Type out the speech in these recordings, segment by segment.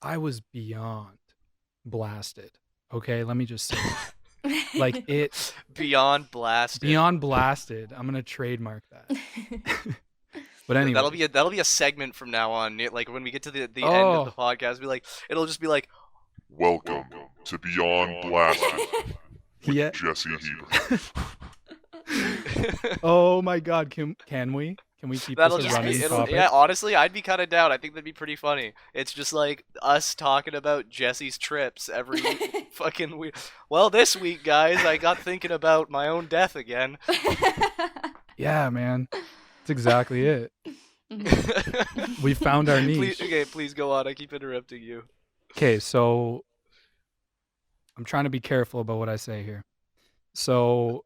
I was beyond blasted. Okay, let me just say that. Like it Beyond blasted. beyond blasted. I'm gonna trademark that. But That'll anyways. be a segment from now on. Like when we get to the end of the Oh, podcast, it'll just be like, Welcome to Beyond Blasted with yeah. Jesse Hebert. Oh my God. Can we? Can we keep this that'll a just be running it'll topic? yeah. Honestly, I'd be kind of down. I think that'd be pretty funny. It's just like us talking about Jesse's trips every fucking week. Well, this week, guys, I got thinking about my own death again. Yeah, man. That's exactly it. We found our niche. Please go on. I keep interrupting you. Okay, so I'm trying to be careful about what I say here. So,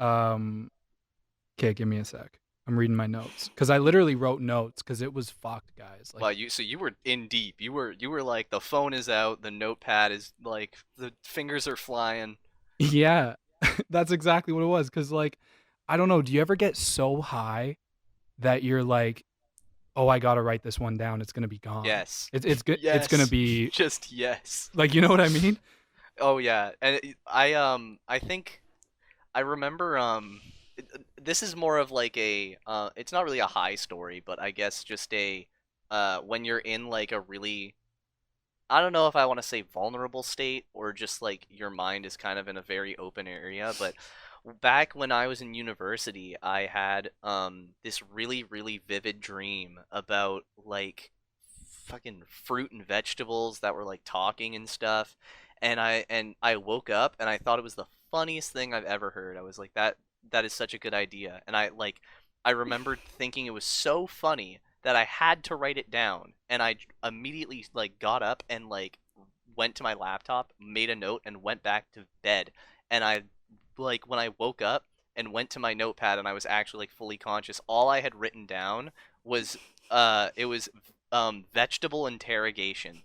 okay, give me a sec. I'm reading my notes because I literally wrote notes because it was fucked, guys. Like, Wow, you were in deep. You were like the phone is out, the notepad is like the fingers are flying. yeah, that's exactly what it was. Because, like, I don't know. Do you ever get so high that you're like, oh, I gotta write this one down. It's gonna be gone. Yes. It's good. It's gonna Yes. be Just yes. like, you know what I mean? Oh yeah. And I think I remember this is more of like a it's not really a high story, but I guess just a when you're in like a really I don't know if I want to say vulnerable state or just like your mind is kind of in a very open area, but back when I was in university, I had this really vivid dream about like fucking fruit and vegetables that were like talking and stuff. And I woke up and I thought it was the funniest thing I've ever heard. I was like that is such a good idea. And I remembered thinking it was so funny that I had to write it down. And I immediately like got up and like went to my laptop, made a note and went back to bed. And I like when I woke up and went to my notepad and I was actually like fully conscious, all I had written down was it was vegetable interrogation.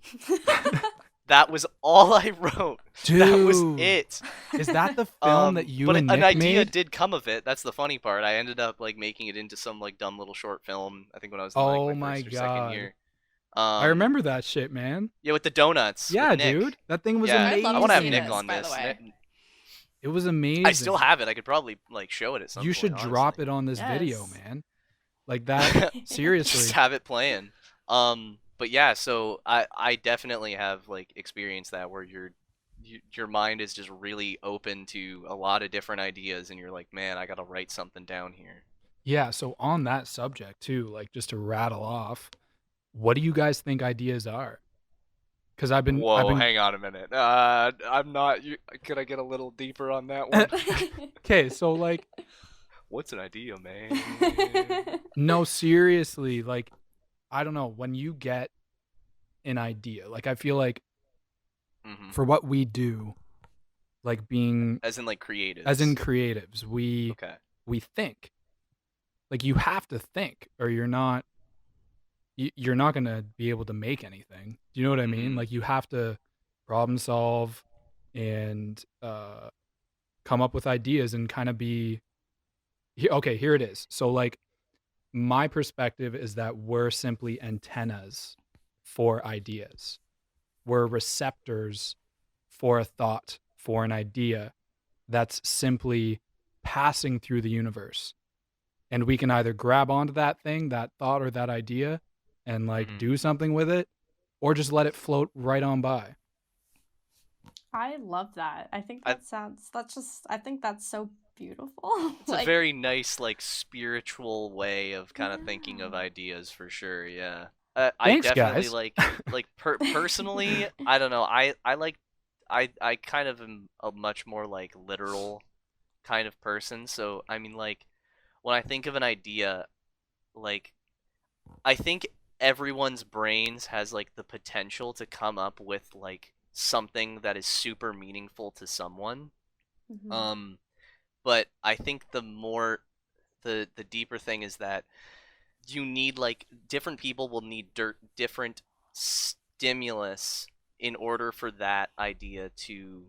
That was all I wrote. That was Dude, it. is that the film that you But and an Nick idea made? did come of it. That's the funny part. I ended up like making it into some like dumb little short film. I think when I was in like Oh my my first or second God. year. I remember that shit, man. Yeah, with the donuts with Yeah, Nick. dude. That thing was Yeah, I'd love I to want to have see amazing. Nick this, on by the this. way. It was amazing. I still have it. I could probably like show it at some You point. should drop it on this video, Yes. man. Like that. Just Seriously. have it playing. But yeah, so I definitely have like experienced that where your mind is just really open to a lot of different ideas, and you're like, man, I gotta write something down here. Yeah, so on that subject too, like just to rattle off, what do you guys think ideas are? Because I've Whoa, been hang on a minute. I'm not. Could I get a little deeper on that one? okay, so like What's an idea, man? no, seriously, like I don't know, when you get an idea, like I feel like Hmm. for what we do, like being As in like creatives. as in creatives, Okay. we think. Like you have to think or you're not going to be able to make anything. Do you know what I mean? Mhm. Like you have to problem solve and come up with ideas and kind of be okay, here it is. So like my perspective is that we're simply antennas for ideas. We're receptors for a thought, for an idea that's simply passing through the universe. And we can either grab onto that thing, that thought or that idea and like Mhm. do something with it or just let it float right on by. I love that. I think I, I think that's so beautiful. it's a very nice, like, spiritual way of kind of thinking of ideas for sure. Yeah. I Thanks, definitely guys. personally, I don't know. I kind of am a much more like literal kind of person. So I mean, like, when I think of an idea, like, I think everyone's brains has like the potential to come up with like something that is super meaningful to someone. Mhm. Um, but I think the deeper thing is that you need like different people will need different stimulus in order for that idea to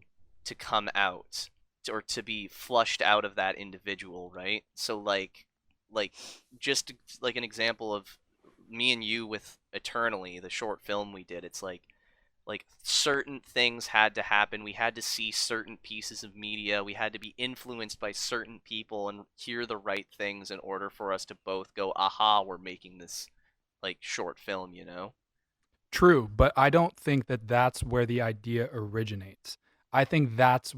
come out or to be flushed out of that individual, right? So like just like an example of me and you with Eternally, the short film we did, it's like like certain things had to happen. We had to see certain pieces of media. We had to be influenced by certain people and hear the right things in order for us to both go, aha, we're making this like short film, you know? True, but I don't think that that's where the idea originates. I think that's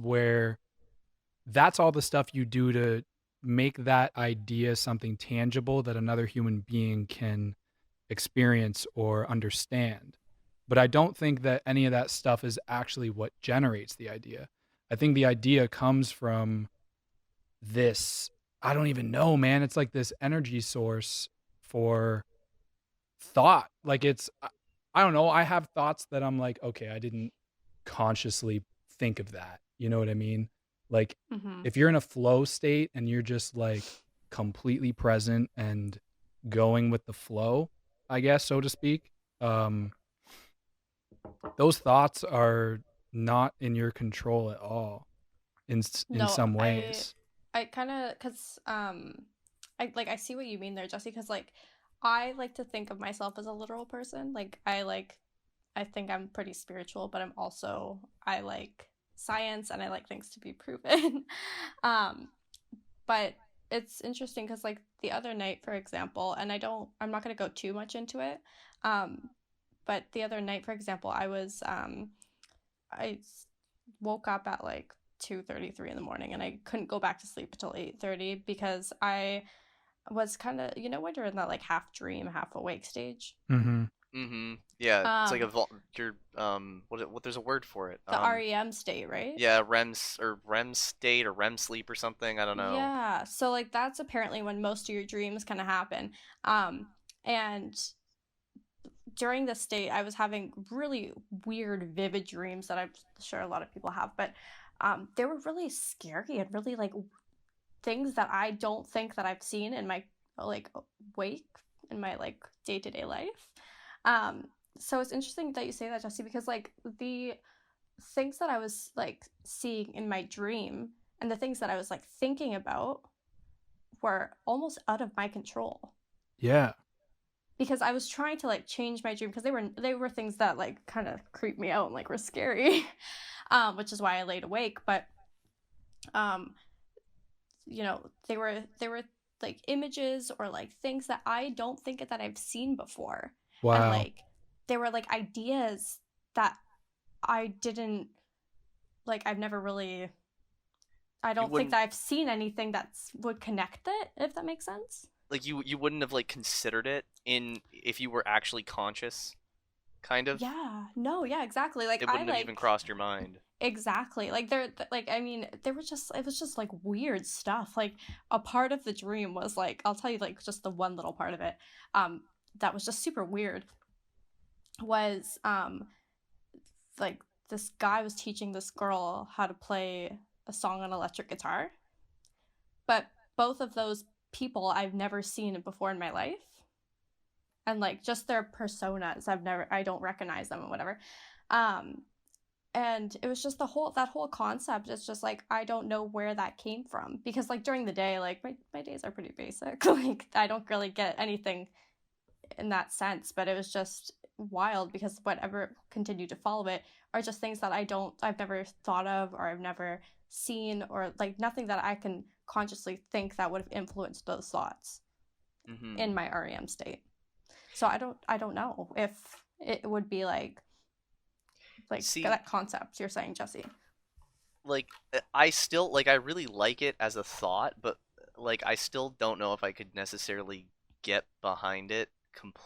all the stuff you do to make that idea something tangible that another human being can experience or understand. But I don't think that any of that stuff is actually what generates the idea. I think the idea comes from this, I don't even know, man. It's like this energy source for thought. Like I don't know. I have thoughts that I'm like, okay, I didn't consciously think of that. You know what I mean? Like Mm-hmm. if you're in a flow state and you're just like completely present and going with the flow, I guess, so to speak, um, those thoughts are not in your control at all in No, some I ways. I kind of cuz I see what you mean there, Jesse, cuz like I like to think of myself as a literal person. Like I think I'm pretty spiritual, but I like science and I like things to be proven. um but it's interesting cuz like the other night, for example, and I'm not going to go too much into it. Um but the other night, for example, I woke up at like 2:33 in the morning and I couldn't go back to sleep until 8:30 because I was kind of, when you're in that like half dream, half awake stage. Mm-hmm. Mm-hmm. Yeah, it's like Um you're what there's a word for it. the REM state, right? Yeah, REM state or REM sleep or something. I don't know. Yeah. So like that's apparently when most of your dreams kind of happen. And during this state I was having really weird vivid dreams that I'm sure a lot of people have, but they were really scary and really like things that I don't think that I've seen in my like wake in my like day-to-day life. Um so it's interesting that you say that, Jesse, because like the things that I was like seeing in my dream and the things that I was like thinking about were almost out of my control Yeah. because I was trying to like change my dream because they were things that like kind of creeped me out and like were scary. Which is why I laid awake, but um they were like images or like things that I don't think that I've seen before, and Wow. like they were like ideas that I didn't like I've never really I You don't think wouldn't that I've seen anything that's would connect it, if that makes sense. like you wouldn't have like considered it in if you were actually conscious, kind of. Yeah, no, yeah, exactly, like It I wouldn't have even like crossed your mind. exactly like there like I mean there were just it was just like weird stuff. Like a part of the dream was like I'll tell you like just the one little part of it that was just super weird was like this guy was teaching this girl how to play a song on electric guitar, but both of those people I've never seen before in my life, and like just their personas I don't recognize them and whatever. um and it was just that whole concept. It's just like I don't know where that came from because like during the day like my days are pretty basic. Like I don't really get anything in that sense, but it was just wild because whatever continued to follow it are just things that I've never thought of or I've never seen, or like nothing that I can consciously think that would have influenced those thoughts Mm-hmm. in my REM state. So I don't know if it would be like See, that concept you're saying, Jesse. like I still like I really like it as a thought, but like I still don't know if I could necessarily get behind it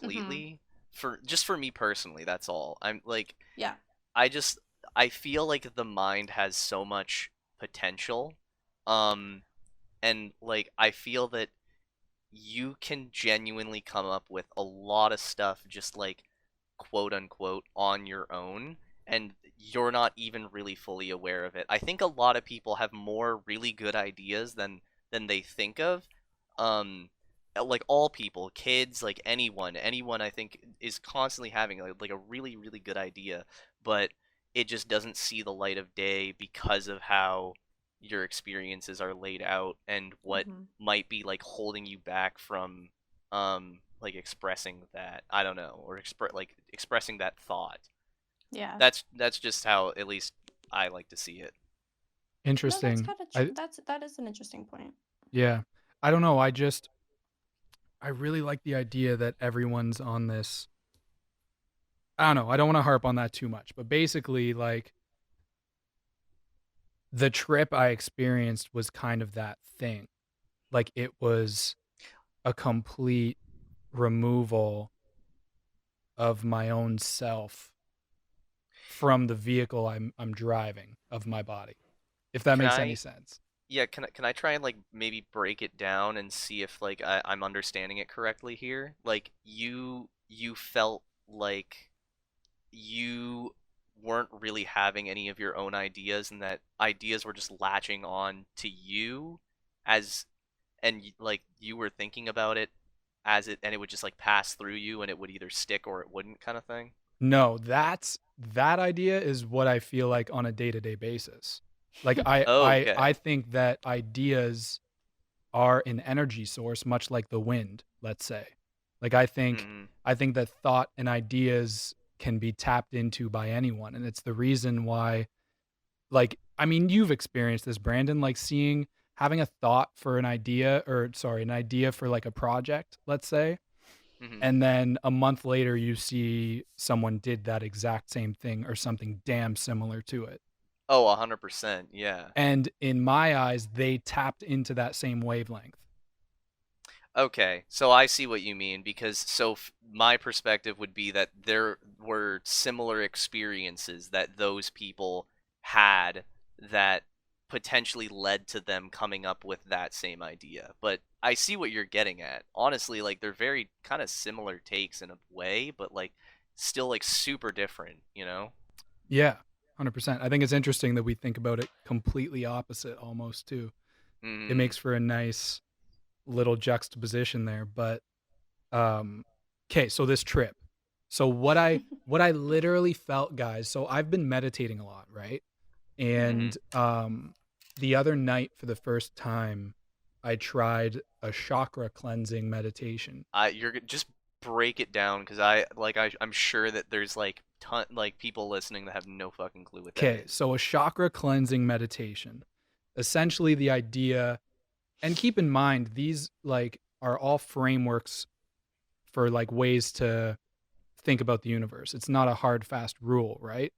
Mm-hmm. completely for just for me personally, that's all. I'm like Yeah. I just I feel like the mind has so much potential. Um and like I feel that you can genuinely come up with a lot of stuff just like quote unquote on your own, and you're not even really fully aware of it. I think a lot of people have more really good ideas than they think of. Um like all people, kids, like anyone I think is constantly having like a really really good idea, but it just doesn't see the light of day because of how your experiences are laid out and what Mm-hmm. might be like holding you back from like expressing that, I don't know, or expressing that thought. Yeah. That's just how at least I like to see it. No, that's Interesting. kind of that is an interesting point. Yeah. I don't know. I really like the idea that everyone's on this. I don't know. I don't want to harp on that too much, but basically, like, the trip I experienced was kind of that thing. Like, it was a complete removal of my own self from the vehicle I'm driving of my body. If that Can makes any I sense. Yeah, can I try and like maybe break it down and see if like I'm understanding it correctly here? Like you felt like you weren't really having any of your own ideas and that ideas were just latching on to you as like you were thinking about it as it and it would just like pass through you and it would either stick or it wouldn't kind of thing. No, that idea is what I feel like on a day-to-day basis. Like I I Okay. I think that ideas are an energy source much like the wind, let's say. Like Hmm. I think that thought and ideas can be tapped into by anyone, and it's the reason why, like, I mean, you've experienced this, Brandon, like having a thought for an idea, or sorry, an idea for like a project, let's say, Hmm. and then a month later you see someone did that exact same thing or something damn similar to it. Oh, 100%. Yeah. And in my eyes, they tapped into that same wavelength. Okay, so I see what you mean because my perspective would be that there were similar experiences that those people had that potentially led to them coming up with that same idea. But I see what you're getting at. Honestly, like they're very kind of similar takes in a way, but like still like super different, you know? Yeah, 100%. I think it's interesting that we think about it completely opposite almost too. It Mm, makes for a nice little juxtaposition there, but um okay, so this trip. So what I literally felt, guys, so I've been meditating a lot, right? mm-hmm. And the other night for the first time I tried a chakra cleansing meditation. Just break it down because I'm sure that there's like like people listening that have no fucking clue what that Okay, is. so a chakra cleansing meditation. Essentially the idea, and keep in mind these like are all frameworks for like ways to think about the universe. It's not a hard fast rule, right?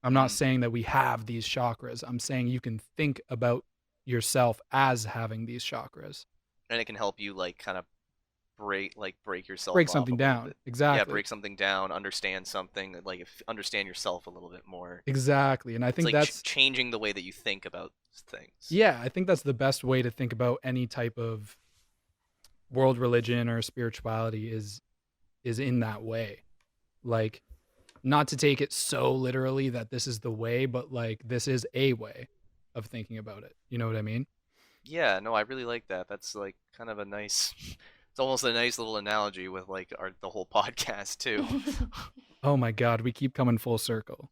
I'm not Hmm. saying that we have these chakras. I'm saying you can think about yourself as having these chakras. And it can help you like kind of break yourself Break off a something little down. bit. Yeah, Exactly. break something down, understand something, like understand yourself a little bit more. Exactly. And I It's think like that's, changing the way that you think about things. yeah, I think that's the best way to think about any type of world religion or spirituality is in that way. Like, not to take it so literally that this is the way, but like this is a way of thinking about it. You know what I mean? Yeah, no, I really like that. That's like kind of a nice it's almost a nice little analogy with like our the whole podcast too. Oh my god, we keep coming full circle.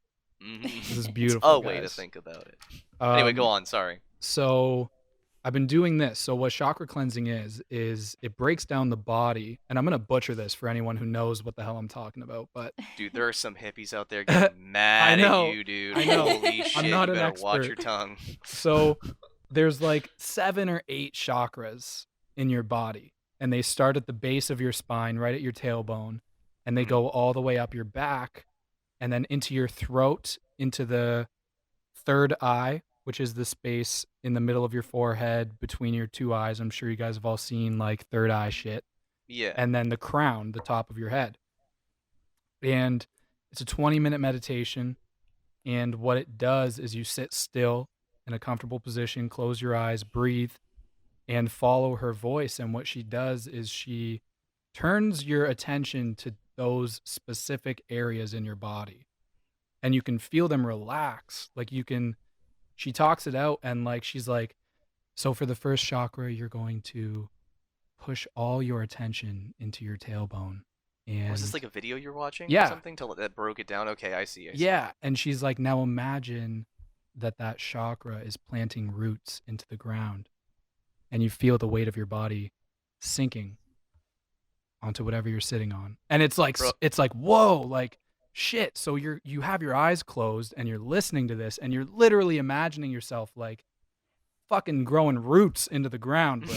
This is It's beautiful, a way to guys. think about it. Anyway, go Um on, sorry. so I've been doing this. So what chakra cleansing is it breaks down the body, and I'm going to butcher this for anyone who knows what the hell I'm talking about, but Dude, there are some hippies out there getting I mad at know. you, dude. I know. Holy I'm shit, not you an better watch expert. your tongue. So there's like 7 or 8 chakras in your body, and they start at the base of your spine, right at your tailbone, and they Mhm. go all the way up your back and then into your throat, into the third eye, which is the space in the middle of your forehead between your two eyes. I'm sure you guys have all seen like third eye shit. Yeah. And then the crown, the top of your head. And it's a 20-minute meditation. And what it does is you sit still in a comfortable position, close your eyes, breathe, and follow her voice. And what she does is she turns your attention to those specific areas in your body. And you can feel them relax. Like you can, she talks it out and like she's like, so for the first chakra, you're going to push all your attention into your tailbone. Was this And like a video you're watching or yeah, something that broke it down? Okay, I see, I see. yeah. And she's like, now imagine that that chakra is planting roots into the ground and you feel the weight of your body sinking onto whatever you're sitting on. And Bro, it's like, whoa, like shit, so you have your eyes closed and you're listening to this and you're literally imagining yourself like fucking growing roots into the ground, bro.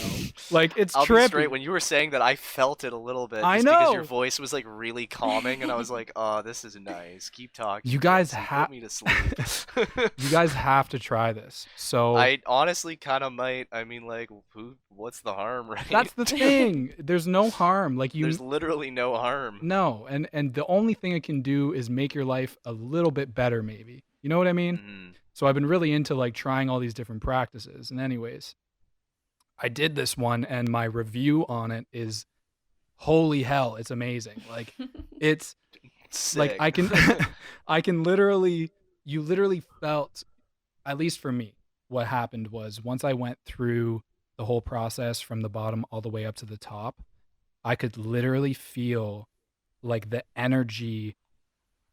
Like, it's I'll be straight. trippy. When you were saying that, I felt it a little bit, I just because your know. voice was like really calming, and I was like, "Oh, this is nice. Keep talking. You guys Quincy. have Put me to sleep." you guys have to try this. So I honestly kind of might. I mean, like, what's the harm, right? that's the thing. There's no harm. Like, There's literally no harm. no, and the only thing it can do is make your life a little bit better, maybe. You know what I mean? Mhm. So I've been really into like trying all these different practices. And anyways, I did this one and my review on it is holy hell, it's amazing. Like, it's like Sick. I can I can literally you literally felt, at least for me, what happened was once I went through the whole process from the bottom all the way up to the top, I could literally feel like the energy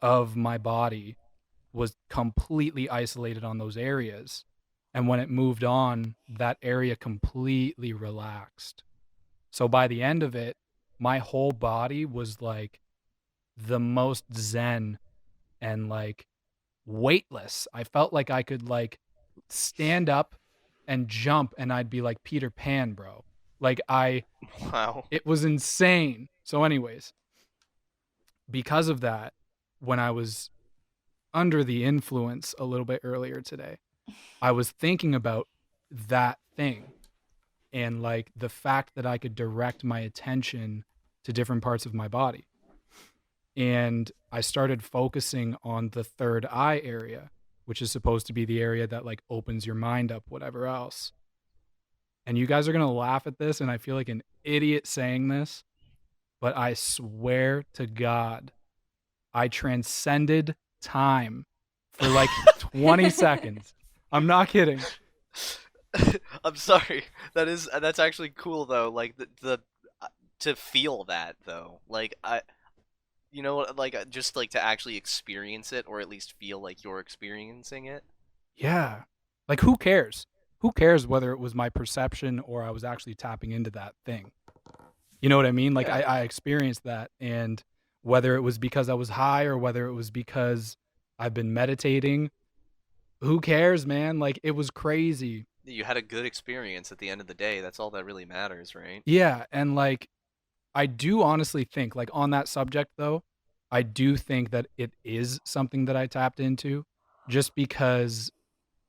of my body was completely isolated on those areas. And when it moved on, that area completely relaxed. So by the end of it, my whole body was like the most zen and like weightless. I felt like I could like stand up and jump and I'd be like Peter Pan, bro. Like Wow. it was insane. So anyways, because of that, when I was under the influence a little bit earlier today, I was thinking about that thing and like the fact that I could direct my attention to different parts of my body. And I started focusing on the third eye area, which is supposed to be the area that like opens your mind up, whatever else. And you guys are going to laugh at this, and I feel like an idiot saying this, but I swear to God, I transcended time for like 20 seconds. I'm not kidding. I'm sorry. That's actually cool though. Like the to feel that though. Like just like to actually experience it, or at least feel like you're experiencing it. Yeah. Like, who cares? Who cares whether it was my perception or I was actually tapping into that thing? You know what I mean? Like, Yeah. I experienced that. And whether it was because I was high or whether it was because I've been meditating, who cares, man? Like, it was crazy. You had a good experience at the end of the day. That's all that really matters, right? Yeah. And like, I do honestly think, like, on that subject, though, I do think that it is something that I tapped into just because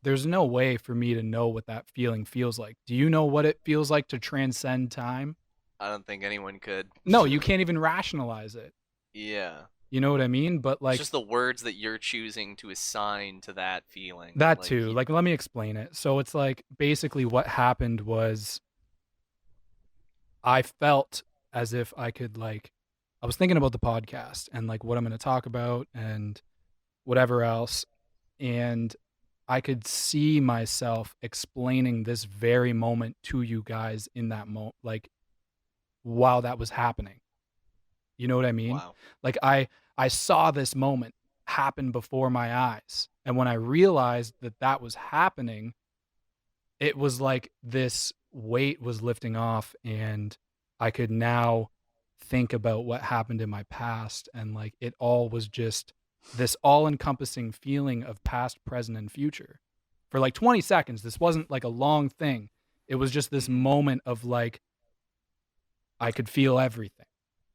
there's no way for me to know what that feeling feels like. Do you know what it feels like to transcend time? I don't think anyone could. No, you can't even rationalize it. Yeah. You know what I mean? But It's like just the words that you're choosing to assign to that feeling. that Like, too. Like, let me explain it. So it's like basically what happened was I felt as if I could like I was thinking about the podcast and like what I'm going to talk about and whatever else, and I could see myself explaining this very moment to you guys in that moment, like while that was happening. You know what I mean? wow. Like I saw this moment happen before my eyes, and when I realized that that was happening, it was like this weight was lifting off, and I could now think about what happened in my past, and like it all was just this all-encompassing feeling of past, present, and future for like 20 seconds. This wasn't like a long thing. It was just this moment of like I could feel everything.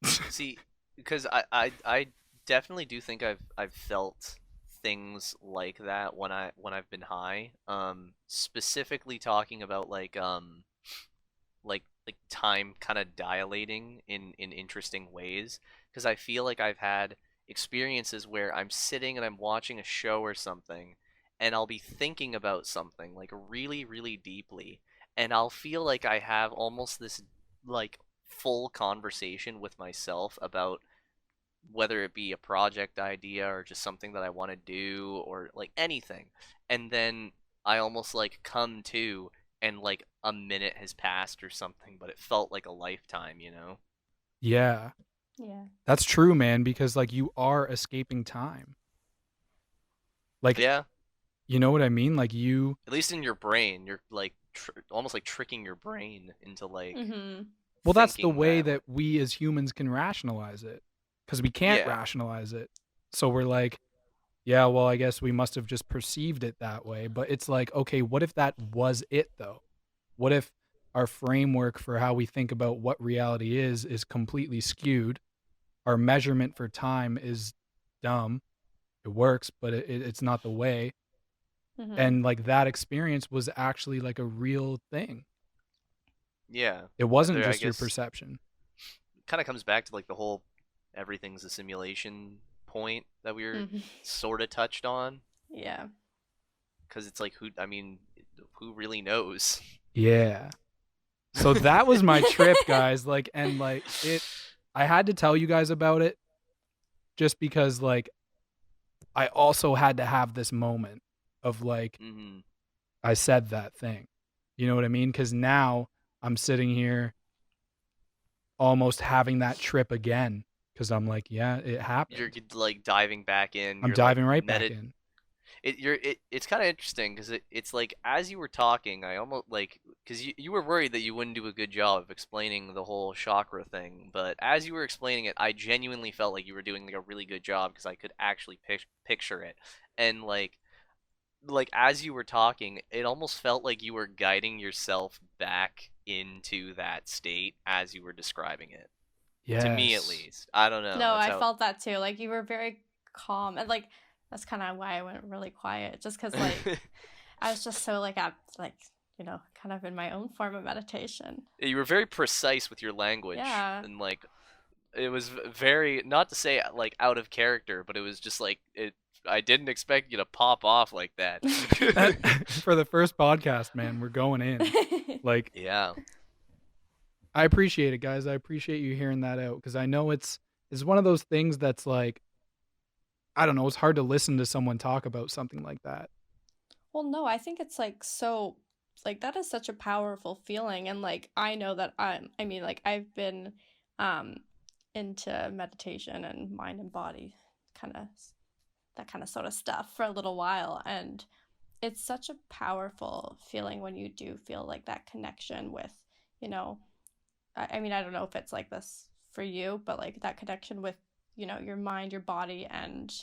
See, because I definitely do think I've felt things like that when I've been high. Specifically talking about like time kind of dilating in interesting ways, because I feel like I've had experiences where I'm sitting and I'm watching a show or something, and I'll be thinking about something like really really deeply, and I'll feel like I have almost this like full conversation with myself about whether it be a project idea or just something that I want to do or like anything. And then I almost like come to, and like a minute has passed or something, but it felt like a lifetime, you know? Yeah, Yeah. that's true, man, because like you are escaping time. Like, Yeah, you know what I mean? Like you at least in your brain, you're like almost like tricking your brain into like Mm-hmm. well, that's the thinking way that that we as humans can rationalize it, because we can't yeah, rationalize it. So we're like, yeah, well, I guess we must have just perceived it that way. But it's like, okay, what if that was it though? What if our framework for how we think about what reality is completely skewed? Our measurement for time is dumb. It works, but it's not the way. Mm-hmm. And like that experience was actually like a real thing. Yeah. It wasn't I just your guess perception. kind of comes back to like the whole everything's a simulation point that we were sort of touched on. Yeah. Because it's like, who really knows? Yeah. So that was my trip, guys. Like, and like I had to tell you guys about it just because like I also had to have this moment of like, I said that thing. You know what I mean? Because now I'm sitting here almost having that trip again because I'm like, yeah, it happened. You're like diving back in. I'm You're diving like right back in. It's kind of interesting because it's like as you were talking, I almost like because you were worried that you wouldn't do a good job of explaining the whole chakra thing, but as you were explaining it, I genuinely felt like you were doing like a really good job because I could actually picture it, and like as you were talking, it almost felt like you were guiding yourself back into that state as you were describing it. To me, at Yes. least. I don't know. No, I felt that too. Like you were very calm, and like that's kind of why I went really quiet, just because like I was just so like kind of in my own form of meditation. You were very precise with your language, Yeah. and like it was very not to say like out of character, but it was just like it. I didn't expect you to pop off like that. For the first podcast, man, we're going in. Like, yeah. I appreciate it, guys. I appreciate you hearing that out because I know it's one of those things that's like, I don't know, it's hard to listen to someone talk about something like that. Well, no, I think it's like so like that is such a powerful feeling, and like I know that like I've been into meditation and mind and body kind of that kind of sort of stuff for a little while, and it's such a powerful feeling when you do feel like that connection with, you know, I mean, I don't know if it's like this for you, but like that connection with, you know, your mind, your body, and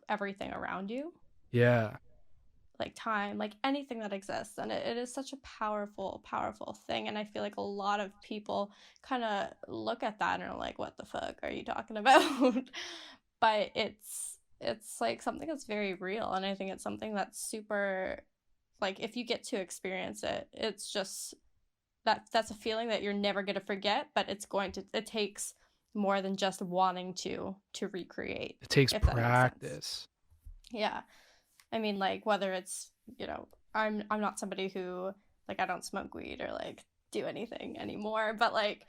everything around you. Yeah. Like time, like anything that exists. And it is such a powerful, powerful thing. And I feel like a lot of people kind of look at that and are like, what the fuck are you talking about? But it's like something that's very real. And I think it's something that's super, like, if you get to experience it, it's just that's a feeling that you're never going to forget, but it takes more than just wanting to recreate. It takes practice. Yeah. I mean, like, whether it's, you know, I'm not somebody who, like, I don't smoke weed or, like, do anything anymore, but, like...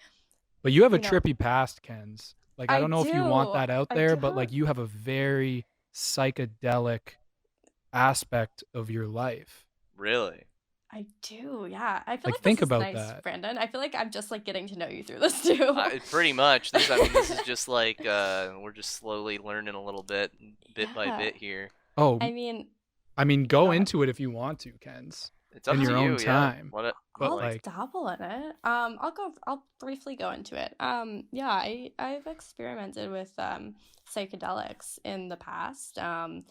But you have a trippy past, Kenz. Like, I don't know if you want that out there, but, like, you have a very psychedelic aspect of your life. Really? I do, yeah. I feel like think this about is nice, that, Brandon. I feel like I'm just like getting to know you through this too. Pretty much. This is just like we're just slowly learning a little bit by bit here. Oh, I mean, go into it if you want to, Kenz. It's up in to your you, own time. Yeah. I'll like dabble in it. I'll briefly go into it. Yeah, I've experimented with psychedelics in the past. And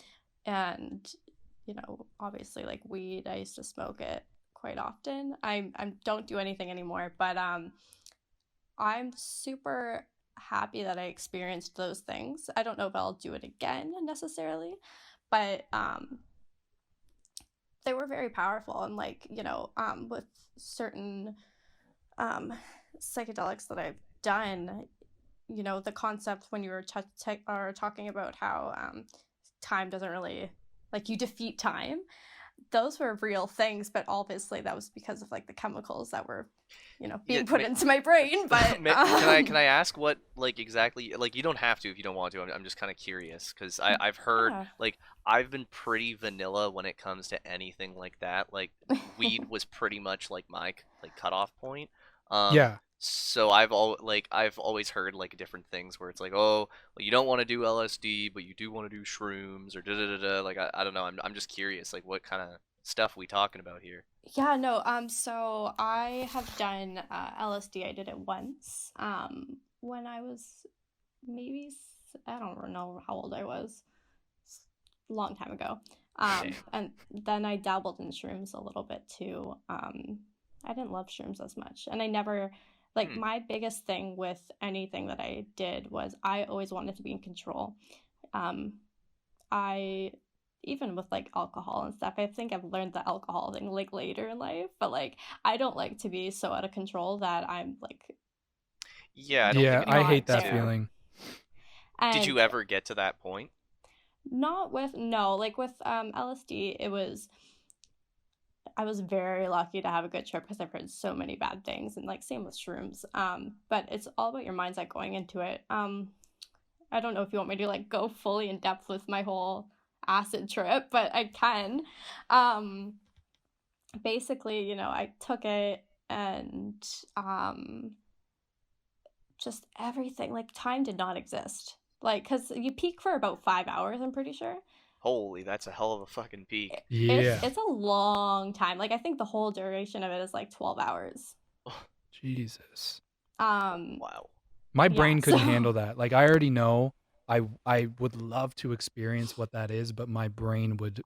you know, obviously like weed, I used to smoke it quite often. I don't do anything anymore, but I'm super happy that I experienced those things. I don't know if I'll do it again necessarily, but they were very powerful. And like, you know, with certain psychedelics that I've done, you know, the concept when you were talking about how time doesn't really, like, you defeat time, those were real things, but obviously that was because of like the chemicals that were, you know, being put into my brain. But can I ask what like exactly, like, you don't have to if you don't want to. I'm just kind of curious because I've heard like I've been pretty vanilla when it comes to anything like that. Like weed was pretty much like my like cutoff point. Yeah. So I've always heard like different things where it's like, oh, well, you don't want to do LSD, but you do want to do shrooms or da da da da. Like I don't know. I'm just curious. Like what kind of stuff we talking about here? Yeah, no. So I have done LSD. I did it once. When I was maybe I don't know how old I was. A long time ago. Same. And then I dabbled in shrooms a little bit too. I didn't love shrooms as much, and I never like my biggest thing with anything that I did was I always wanted to be in control. I even with like alcohol and stuff, I think I've learned the alcohol thing like later in life, but like I don't like to be so out of control that I'm like Yeah, I don't Yeah, think I anyone hate not that wants to. there. feeling. Did And you ever get to that point? not with no, like with LSD, it was I was very lucky to have a good trip because I've heard so many bad things, and like same with shrooms. But it's all about your mindset going into it. I don't know if you want me to like go fully in depth with my whole acid trip, but I can. Um, Basically, I took it and just everything, like time did not exist. Like, because you peak for about 5 hours, I'm pretty sure. Holy, that's a hell of a fucking peak. Yeah. It's a long time. Like, I think the whole duration of it is like 12 hours. Jesus. Wow. My Yeah, brain couldn't so handle that. Like I already know I would love to experience what that is, but my brain would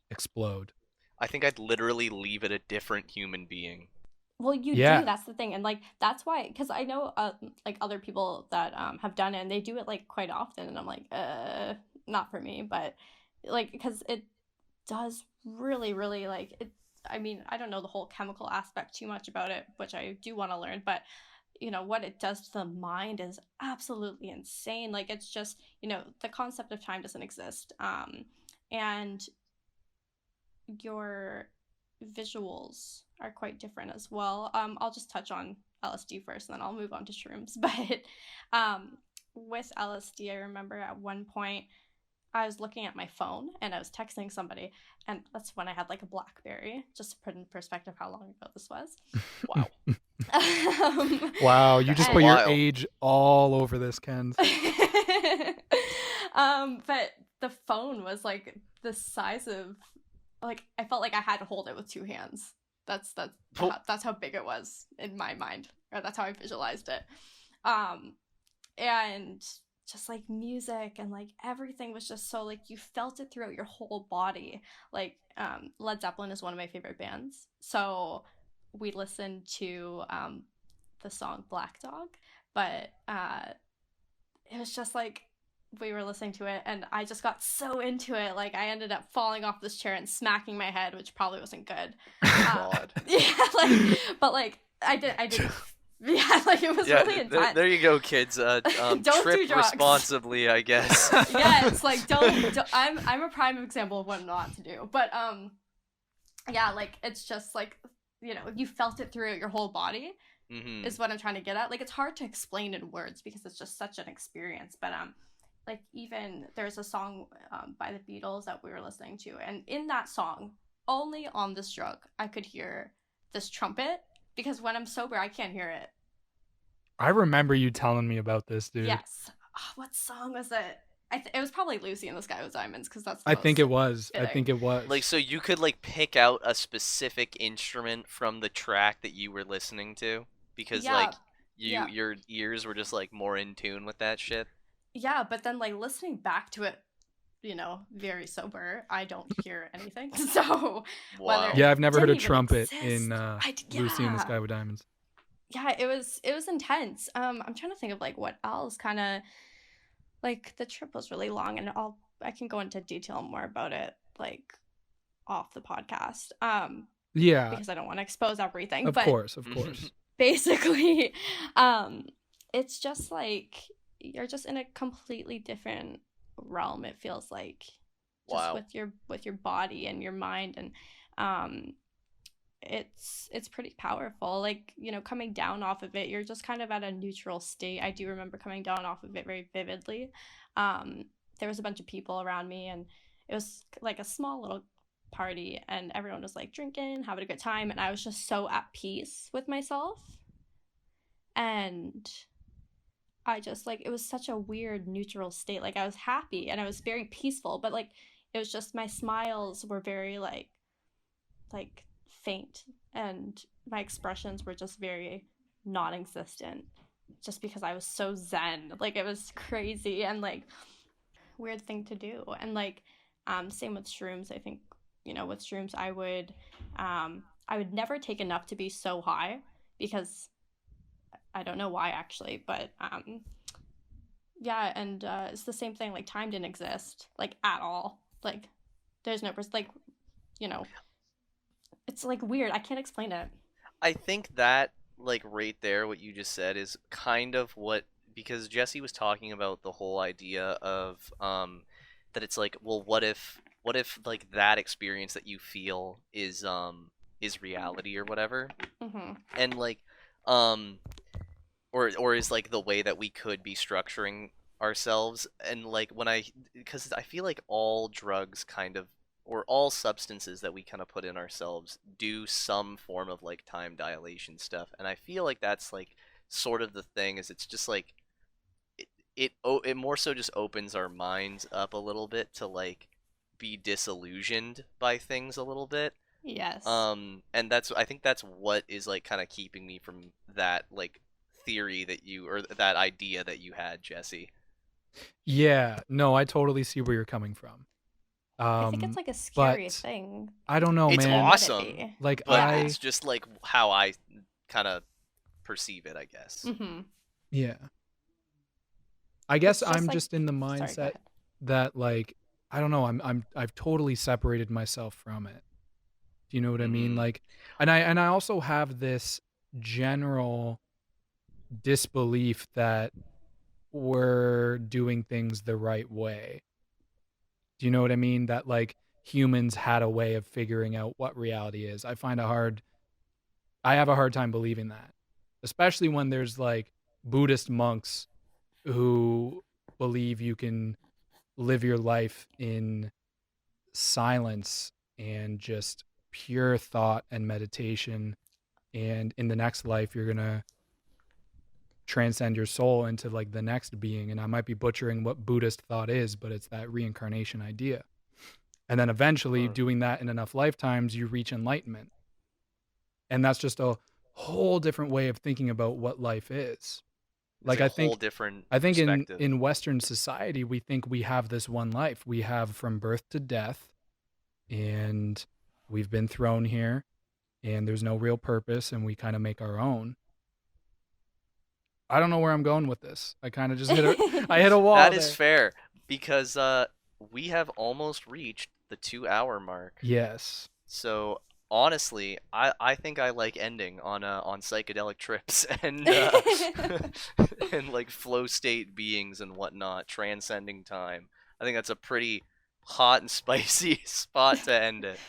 explode. I think I'd literally leave it a different human being. well, you do. Yeah. That's the thing, and like that's why, because I know like other people that have done it, and they do it like quite often, and I'm like, not for me, but like because it does really, really like it. I mean, I don't know the whole chemical aspect too much about it, which I do want to learn, but what it does to the mind is absolutely insane. Like it's just the concept of time doesn't exist, and your visuals are quite different as well. I'll just touch on LSD first, and then I'll move on to shrooms. But with LSD, I remember at one point I was looking at my phone and I was texting somebody, and that's when I had like a BlackBerry. Just to put in perspective how long ago this was. Wow. Wow, you That's just a put your while. age all over this, Ken. But the phone was like the size of like I felt like I had to hold it with two hands. That's how big it was in my mind, or that's how I visualized it. And just like music and like everything was just so like you felt it throughout your whole body. Like Led Zeppelin is one of my favorite bands, so we listened to the song Black Dog, but it was just like we were listening to it and I just got so into it, like I ended up falling off this chair and smacking my head, which probably wasn't good. God. Yeah, like but like I didn't yeah, like it was really intense. There you go, kids. Don't Trip do drugs. responsibly, I guess. Yeah, it's like don't I'm a prime example of what not to do. But yeah, like it's just like you felt it throughout your whole body. Is what I'm trying to get at. Like it's hard to explain in words because it's just such an experience. But like even there's a song by the Beatles that we were listening to, and in that song, only on this drug, I could hear this trumpet because when I'm sober, I can't hear it. I remember you telling me about this, dude. Yes. Oh, what song was it? It was probably Lucy in the Sky with Diamonds because that's. I think it was. fitting. I think it was. Like, so you could like pick out a specific instrument from the track that you were listening to because like your ears were just like more in tune with that shit. Yeah, but then like listening back to it, very sober, I don't hear anything. So Wow. Yeah, I've never heard a didn't even trumpet exist. in Lucy in the Yeah. Sky with Diamonds. Yeah, it was intense. I'm trying to think of like what else kind of like the trip was really long, and I can go into detail more about it like off the podcast. Yeah, Because I don't want to expose everything. of But course. basically, it's just like you're just in a completely different realm. It feels like just Wow. with your body and your mind, and it's pretty powerful. Like coming down off of it, you're just kind of at a neutral state. I do remember coming down off of it very vividly. There was a bunch of people around me, and it was like a small little party, and everyone was like drinking, having a good time, and I was just so at peace with myself. And I just like it was such a weird neutral state. Like I was happy and I was very peaceful, but like it was just my smiles were very like faint, and my expressions were just very non-existent. just because I was so zen. Like it was crazy and like weird thing to do. And like same with shrooms. I think, with shrooms I would never take enough to be so high because I don't know why actually, but yeah, and it's the same thing. Like time didn't exist like at all. Like there's no like you know it's like weird. I can't explain it. I think that, like, right there, what you just said is kind of what, because Jesse was talking about the whole idea of that it's like, well, what if like that experience that you feel is reality or whatever, Mm-hmm. and like um or is like the way that we could be structuring ourselves. And like when I because I feel like all drugs kind of, or all substances that we kind of put in ourselves do some form of like time dilation stuff, and I feel like that's like sort of the thing, is it's just like it more so just opens our minds up a little bit to like be disillusioned by things a little bit. Yes. And that's, I think that's what is like kind of keeping me from that like theory that you, or that idea that you had, Jesse. Yeah, no, I totally see where you're coming from. I think it's like a scary But thing. I don't know, It's Or man. would it awesome, be? Like but Yeah. it's just like how I kind of perceive it, I guess. Mm-hmm. yeah. I guess It's just I'm like just in the sorry, go mindset ahead. that like I don't know, I've totally separated myself from it. Do you know what I mean? Mm-hmm. Like and I also have this general disbelief that we're doing things the right way. Do you know what I mean? That like humans had a way of figuring out what reality is. I have a hard time believing that. Especially when there's like Buddhist monks who believe you can live your life in silence and just pure thought and meditation, and in the next life you're going to transcend your soul into like the next being. And I might be butchering what Buddhist thought is, but it's that reincarnation idea. And then eventually Huh. doing that in enough lifetimes you reach enlightenment. And that's just a whole different way of thinking about what life is. It's Like like a whole different I think perspective. in Western society we think we have this one life. We have from birth to death, and we've been thrown here, and there's no real purpose, and we kind of make our own. I don't know where I'm going with this. I kind of just I hit a wall That is there. fair, because we have almost reached the 2 hour mark. Yes. So honestly, I think I like ending on psychedelic trips and and like flow state beings and whatnot, transcending time. I think that's a pretty hot and spicy spot to end it.